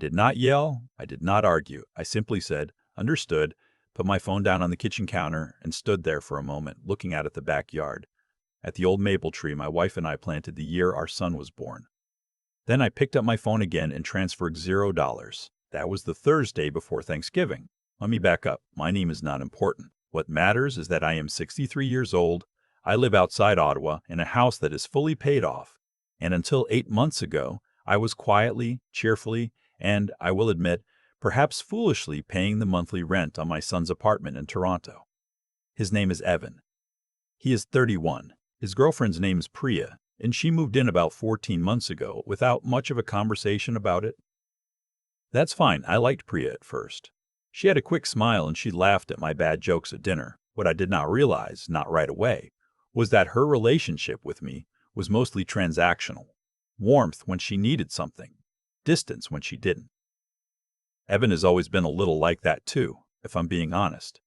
Did not yell. I did not argue. I simply said, "Understood," put my phone down on the kitchen counter, and stood there for a moment, looking out at the backyard, at the old maple tree my wife and I planted the year our son was born. Then I picked up my phone again and transferred $0. That was the Thursday before Thanksgiving. Let me back up. My name is not important. What matters is that I am 63 years old. I live outside Ottawa in a house that is fully paid off. And until 8 months ago, I was quietly, cheerfully, and, I will admit, perhaps foolishly paying the monthly rent on my son's apartment in Toronto. His name is Evan. He is 31. His girlfriend's name is Priya, and she moved in about 14 months ago without much of a conversation about it. That's fine. I liked Priya at first. She had a quick smile and she laughed at my bad jokes at dinner. What I did not realize, not right away, was that her relationship with me was mostly transactional. Warmth when she needed something, distance when she didn't. Evan has always been a little like that too, if I'm being honest.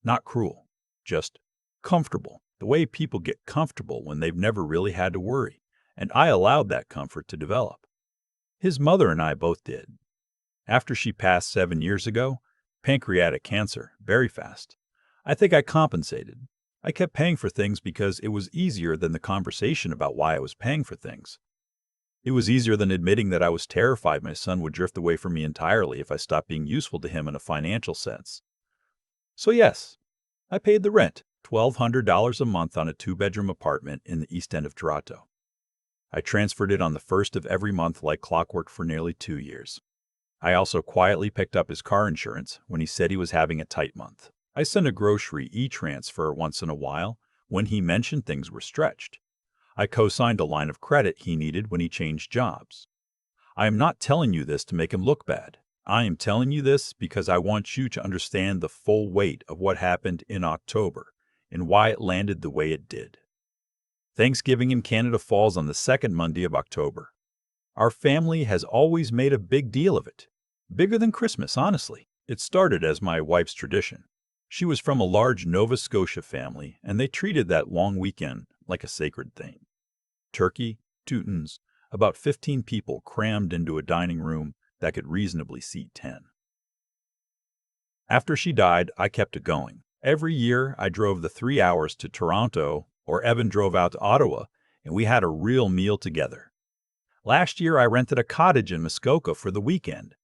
Not cruel, just comfortable, the way people get comfortable when they've never really had to worry, and I allowed that comfort to develop. His mother and I both did. After she passed 7 years ago, pancreatic cancer, very fast, I think I compensated. I kept paying for things because it was easier than the conversation about why I was paying for things. It was easier than admitting that I was terrified my son would drift away from me entirely if I stopped being useful to him in a financial sense. So yes, I paid the rent, $1,200 a month on a 2-bedroom apartment in the East End of Toronto. I transferred it on the first of every month like clockwork for nearly 2 years. I also quietly picked up his car insurance when he said he was having a tight month. I sent a grocery e-transfer once in a while when he mentioned things were stretched. I co-signed a line of credit he needed when he changed jobs. I am not telling you this to make him look bad. I am telling you this because I want you to understand the full weight of what happened in October and why it landed the way it did. Thanksgiving in Canada falls on the second Monday of October. Our family has always made a big deal of it. Bigger than Christmas, honestly. It started as my wife's tradition. She was from a large Nova Scotia family, and they treated that long weekend like a sacred thing. Turkey, Teutons, about 15 people crammed into a dining room that could reasonably seat 10. After she died, I kept it going. Every year, I drove the 3 hours to Toronto, or Evan drove out to Ottawa, and we had a real meal together. Last year, I rented a cottage in Muskoka for the weekend.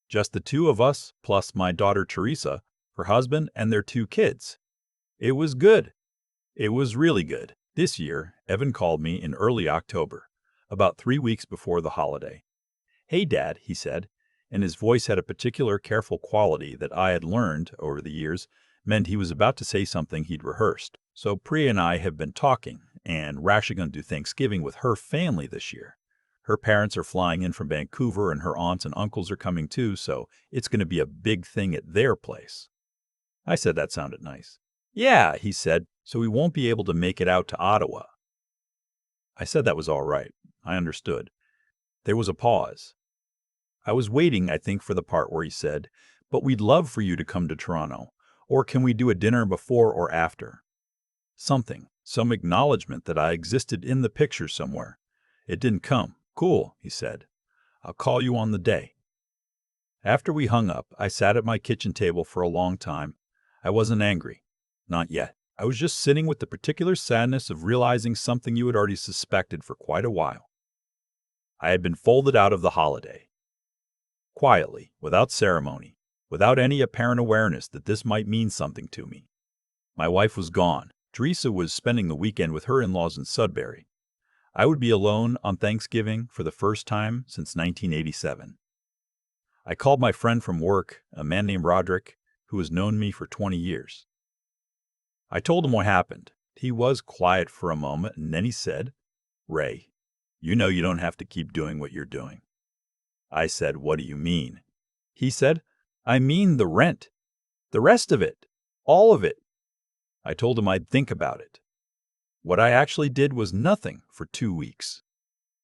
Just the two of us, plus my daughter Teresa, her husband, and their 2 kids. It was good. It was really good. This year, Evan called me in early October, about 3 weeks before the holiday. "Hey, Dad," he said, and his voice had a particular careful quality that I had learned over the years meant he was about to say something he'd rehearsed. So Priya and I have been talking, and we're actually going to do Thanksgiving with her family this year. Her parents are flying in from Vancouver, and her aunts and uncles are coming too, so it's going to be a big thing at their place. I said that sounded nice. "Yeah," he said, "so we won't be able to make it out to Ottawa." I said that was all right. I understood. There was a pause. I was waiting, I think, for the part where he said, "But we'd love for you to come to Toronto. Or can we do a dinner before or after?" Something, some acknowledgement that I existed in the picture somewhere. It didn't come. "Cool," he said. "I'll call you on the day." After we hung up, I sat at my kitchen table for a long time. I wasn't angry. Not yet. I was just sitting with the particular sadness of realizing something you had already suspected for quite a while. I had been folded out of the holiday. Quietly, without ceremony, without any apparent awareness that this might mean something to me. My wife was gone. Teresa was spending the weekend with her in-laws in Sudbury. I would be alone on Thanksgiving for the first time since 1987. I called my friend from work, a man named Roderick, who has known me for 20 years. I told him what happened. He was quiet for a moment, and then he said, "Ray, you know you don't have to keep doing what you're doing." I said, "What do you mean?" He said, "I mean the rent. The rest of it. All of it." I told him I'd think about it. What I actually did was nothing for 2 weeks.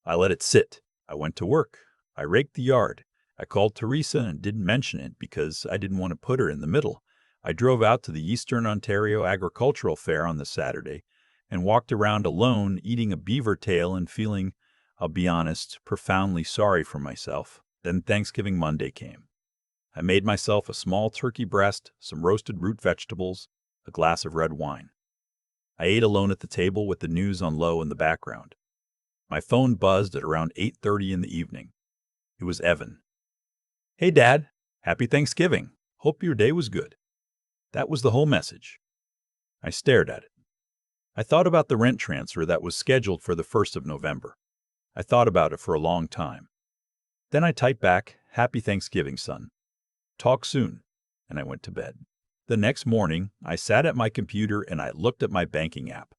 I let it sit. I went to work. I raked the yard. I called Teresa and didn't mention it because I didn't want to put her in the middle. I drove out to the Eastern Ontario Agricultural Fair on the Saturday and walked around alone eating a beaver tail and feeling, I'll be honest, profoundly sorry for myself. Then Thanksgiving Monday came. I made myself a small turkey breast, some roasted root vegetables, a glass of red wine. I ate alone at the table with the news on low in the background. My phone buzzed at around 8:30 in the evening. It was Evan. "Hey, Dad. Happy Thanksgiving. Hope your day was good." That was the whole message. I stared at it. I thought about the rent transfer that was scheduled for the 1st of November. I thought about it for a long time. Then I typed back, "Happy Thanksgiving, son. Talk soon," and I went to bed. The next morning, I sat at my computer and I looked at my banking app.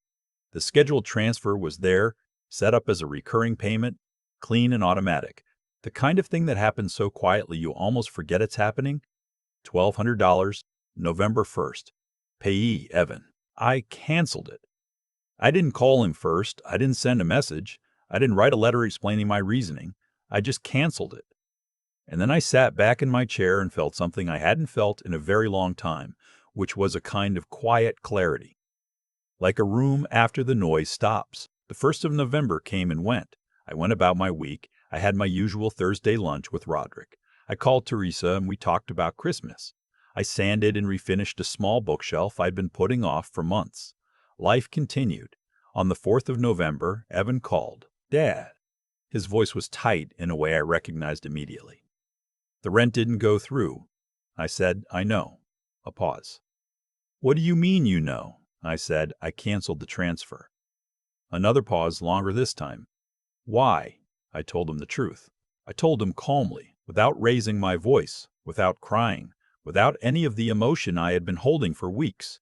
The scheduled transfer was there, set up as a recurring payment, clean and automatic. The kind of thing that happens so quietly you almost forget it's happening. $1,200, November 1st. Payee, Evan. I canceled it. I didn't call him first. I didn't send a message. I didn't write a letter explaining my reasoning. I just canceled it. And then I sat back in my chair and felt something I hadn't felt in a very long time, which was a kind of quiet clarity. Like a room after the noise stops. The 1st of November came and went. I went about my week. I had my usual Thursday lunch with Roderick. I called Teresa and we talked about Christmas. I sanded and refinished a small bookshelf I'd been putting off for months. Life continued. On the 4th of November, Evan called. "Dad." His voice was tight in a way I recognized immediately. "The rent didn't go through." I said, "I know." A pause. "What do you mean you know?" I said, "I canceled the transfer." Another pause, longer this time. "Why?" I told him the truth. I told him calmly, without raising my voice, without crying, without any of the emotion I had been holding for weeks.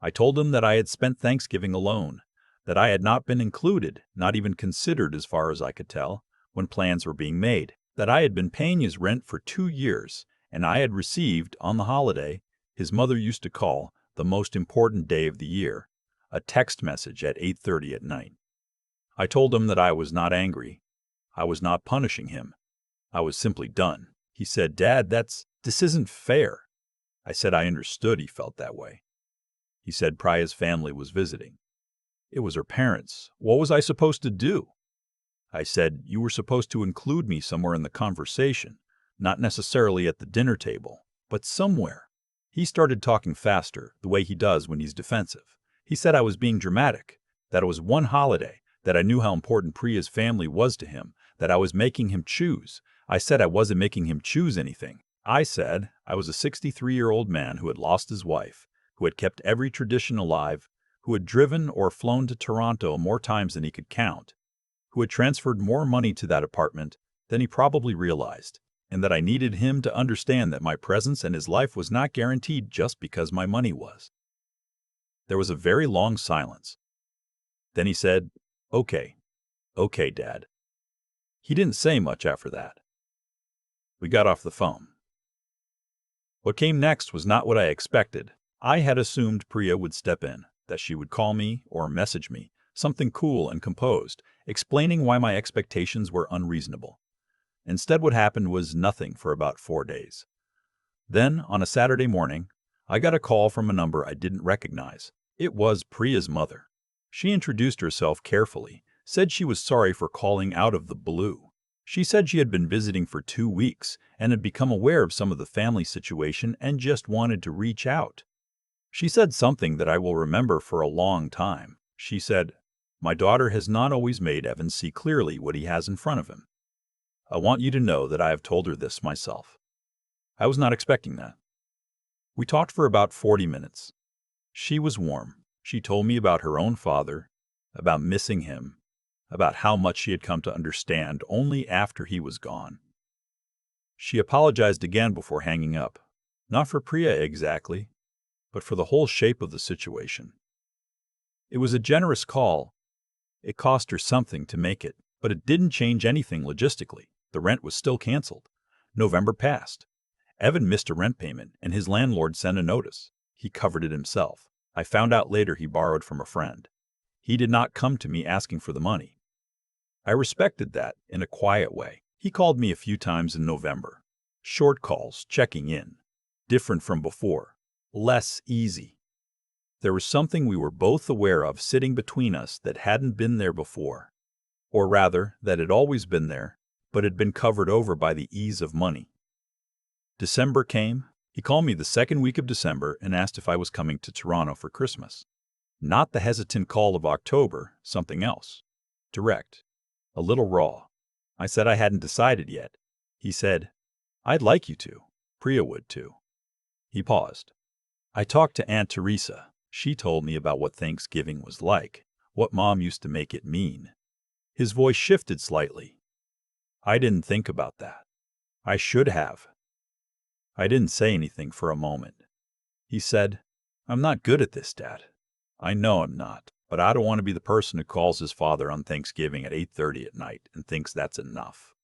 I told him that I had spent Thanksgiving alone, that I had not been included, not even considered as far as I could tell, when plans were being made, that I had been paying his rent for 2 years, and I had received, on the holiday his mother used to call the most important day of the year, a text message at 8:30 at night. I told him that I was not angry. I was not punishing him. I was simply done. He said, "Dad, this isn't fair." I said I understood he felt that way. He said Priya's family was visiting. It was her parents. What was I supposed to do? I said, "You were supposed to include me somewhere in the conversation, not necessarily at the dinner table, but somewhere." He started talking faster, the way he does when he's defensive. He said I was being dramatic, that it was one holiday, that I knew how important Priya's family was to him, that I was making him choose. I said I wasn't making him choose anything. I said I was a 63-year-old man who had lost his wife, who had kept every tradition alive, who had driven or flown to Toronto more times than he could count, who had transferred more money to that apartment than he probably realized, and that I needed him to understand that my presence in his life was not guaranteed just because my money was. There was a very long silence. Then he said, "Okay, Dad." He didn't say much after that. We got off the phone. What came next was not what I expected. I had assumed Priya would step in, that she would call me or message me, something cool and composed, explaining why my expectations were unreasonable. Instead, what happened was nothing for about 4 days. Then, on a Saturday morning, I got a call from a number I didn't recognize. It was Priya's mother. She introduced herself carefully, said she was sorry for calling out of the blue. She said she had been visiting for 2 weeks and had become aware of some of the family situation and just wanted to reach out. She said something that I will remember for a long time. She said, "My daughter has not always made Evan see clearly what he has in front of him. I want you to know that I have told her this myself." I was not expecting that. We talked for about 40 minutes. She was warm. She told me about her own father, about missing him, about how much she had come to understand only after he was gone. She apologized again before hanging up, not for Priya exactly, but for the whole shape of the situation. It was a generous call. It cost her something to make it, but it didn't change anything logistically. The rent was still canceled. November passed. Evan missed a rent payment, and his landlord sent a notice. He covered it himself. I found out later he borrowed from a friend. He did not come to me asking for the money. I respected that in a quiet way. He called me a few times in November. Short calls, checking in. Different from before. Less easy. There was something we were both aware of sitting between us that hadn't been there before. Or rather, that had always been there, but had been covered over by the ease of money. December came. He called me the second week of December and asked if I was coming to Toronto for Christmas. Not the hesitant call of October, something else. Direct. A little raw. I said I hadn't decided yet. He said, "I'd like you to. Priya would too." He paused. "I talked to Aunt Teresa. She told me about what Thanksgiving was like, what Mom used to make it mean." His voice shifted slightly. "I didn't think about that. I should have." I didn't say anything for a moment. He said, "I'm not good at this, Dad. I know I'm not, but I don't want to be the person who calls his father on Thanksgiving at 8:30 at night and thinks that's enough.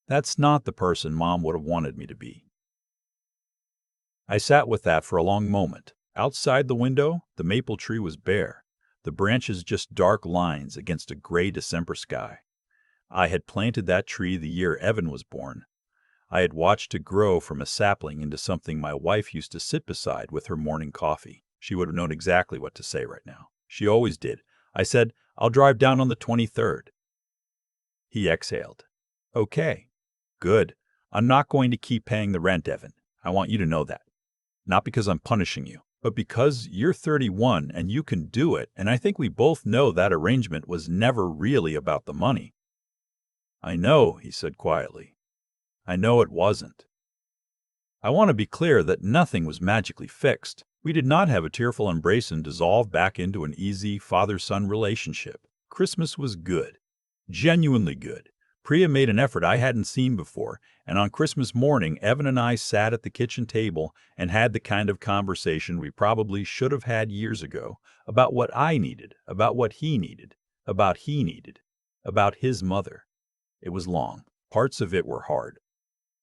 That's not the person Mom would have wanted me to be." I sat with that for a long moment. Outside the window, the maple tree was bare, the branches just dark lines against a gray December sky. I had planted that tree the year Evan was born. I had watched it grow from a sapling into something my wife used to sit beside with her morning coffee. She would have known exactly what to say right now. She always did. I said, "I'll drive down on the 23rd. He exhaled. "Okay. Good. I'm not going to keep paying the rent, Evan. I want you to know that. Not because I'm punishing you, but because you're 31 and you can do it, and I think we both know that arrangement was never really about the money." "I know," he said quietly. "I know it wasn't." I want to be clear that nothing was magically fixed. We did not have a tearful embrace and dissolve back into an easy father-son relationship. Christmas was good. Genuinely good. Priya made an effort I hadn't seen before, and on Christmas morning, Evan and I sat at the kitchen table and had the kind of conversation we probably should have had years ago about what I needed, about what he needed, about his mother. It was long. Parts of it were hard.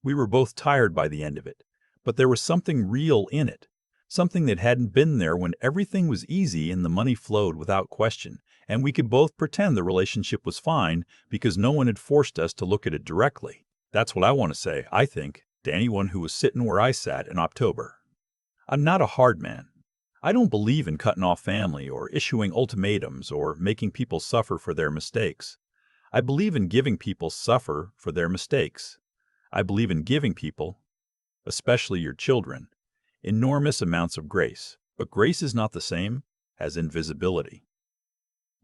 We were both tired by the end of it, but there was something real in it, something that hadn't been there when everything was easy and the money flowed without question, and we could both pretend the relationship was fine because no one had forced us to look at it directly. That's what I want to say, I think, to anyone who was sitting where I sat in October. I'm not a hard man. I don't believe in cutting off family or issuing ultimatums or making people suffer for their mistakes. I believe in giving people suffer for their mistakes. I believe in giving people, especially your children, enormous amounts of grace. But grace is not the same as invisibility.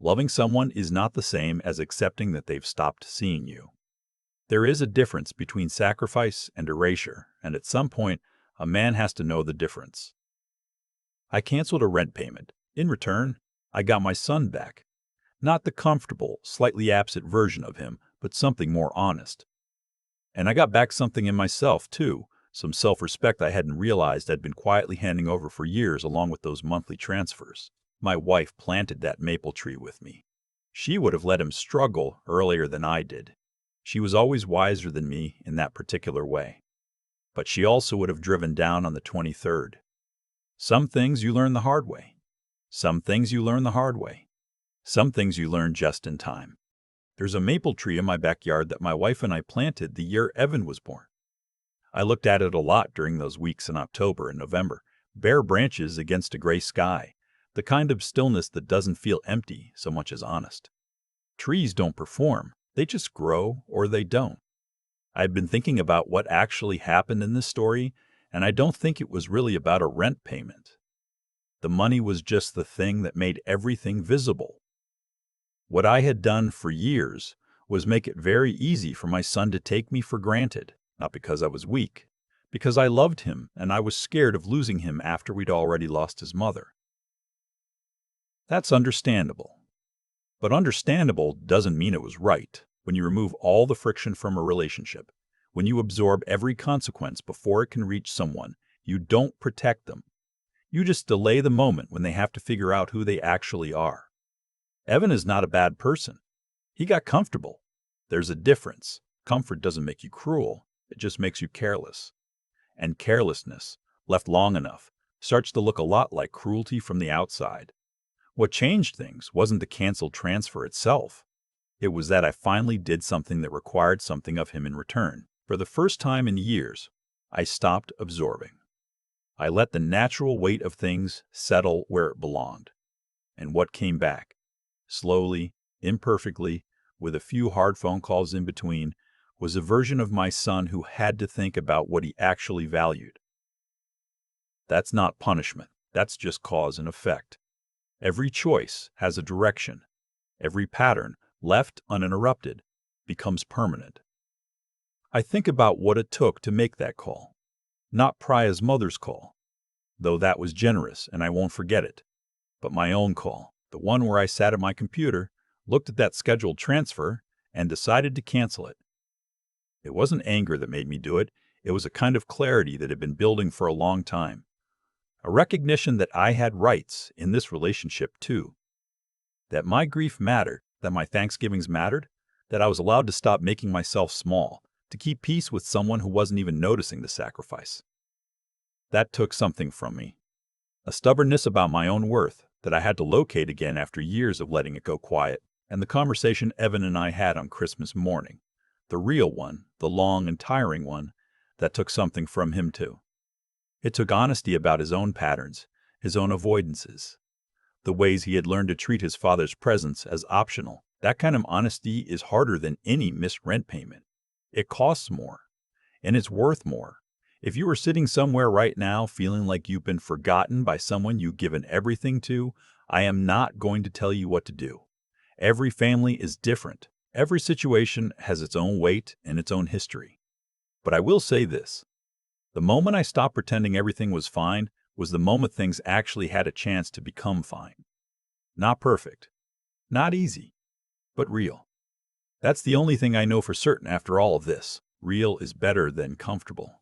Loving someone is not the same as accepting that they've stopped seeing you. There is a difference between sacrifice and erasure, and at some point, a man has to know the difference. I canceled a rent payment. In return, I got my son back. Not the comfortable, slightly absent version of him, but something more honest. And I got back something in myself, too, some self-respect I hadn't realized I'd been quietly handing over for years along with those monthly transfers. My wife planted that maple tree with me. She would have let him struggle earlier than I did. She was always wiser than me in that particular way. But she also would have driven down on the 23rd. Some things you learn the hard way. Some things you learn the hard way. Some things you learn just in time. There's a maple tree in my backyard that my wife and I planted the year Evan was born. I looked at it a lot during those weeks in October and November, bare branches against a gray sky, the kind of stillness that doesn't feel empty so much as honest. Trees don't perform, they just grow or they don't. I've been thinking about what actually happened in this story, and I don't think it was really about a rent payment. The money was just the thing that made everything visible. What I had done for years was make it very easy for my son to take me for granted, not because I was weak, because I loved him and I was scared of losing him after we'd already lost his mother. That's understandable. But understandable doesn't mean it was right. When you remove all the friction from a relationship, when you absorb every consequence before it can reach someone, you don't protect them. You just delay the moment when they have to figure out who they actually are. Evan is not a bad person. He got comfortable. There's a difference. Comfort doesn't make you cruel. It just makes you careless. And carelessness, left long enough, starts to look a lot like cruelty from the outside. What changed things wasn't the canceled transfer itself. It was that I finally did something that required something of him in return. For the first time in years, I stopped absorbing. I let the natural weight of things settle where it belonged. And what came back? Slowly, imperfectly, with a few hard phone calls in between, was a version of my son who had to think about what he actually valued. That's not punishment. That's just cause and effect. Every choice has a direction. Every pattern, left uninterrupted, becomes permanent. I think about what it took to make that call. Not Priya's mother's call, though that was generous and I won't forget it, but my own call, the one where I sat at my computer, looked at that scheduled transfer, and decided to cancel it. It wasn't anger that made me do it. It was a kind of clarity that had been building for a long time. A recognition that I had rights in this relationship too. That my grief mattered, that my Thanksgivings mattered, that I was allowed to stop making myself small, to keep peace with someone who wasn't even noticing the sacrifice. That took something from me. A stubbornness about my own worth that I had to locate again after years of letting it go quiet, and the conversation Evan and I had on Christmas morning. The real one, the long and tiring one, that took something from him too. It took honesty about his own patterns, his own avoidances, the ways he had learned to treat his father's presence as optional. That kind of honesty is harder than any missed rent payment. It costs more, and it's worth more. If you are sitting somewhere right now feeling like you've been forgotten by someone you've given everything to, I am not going to tell you what to do. Every family is different. Every situation has its own weight and its own history. But I will say this. The moment I stopped pretending everything was fine was the moment things actually had a chance to become fine. Not perfect, not easy, but real. That's the only thing I know for certain after all of this. Real is better than comfortable.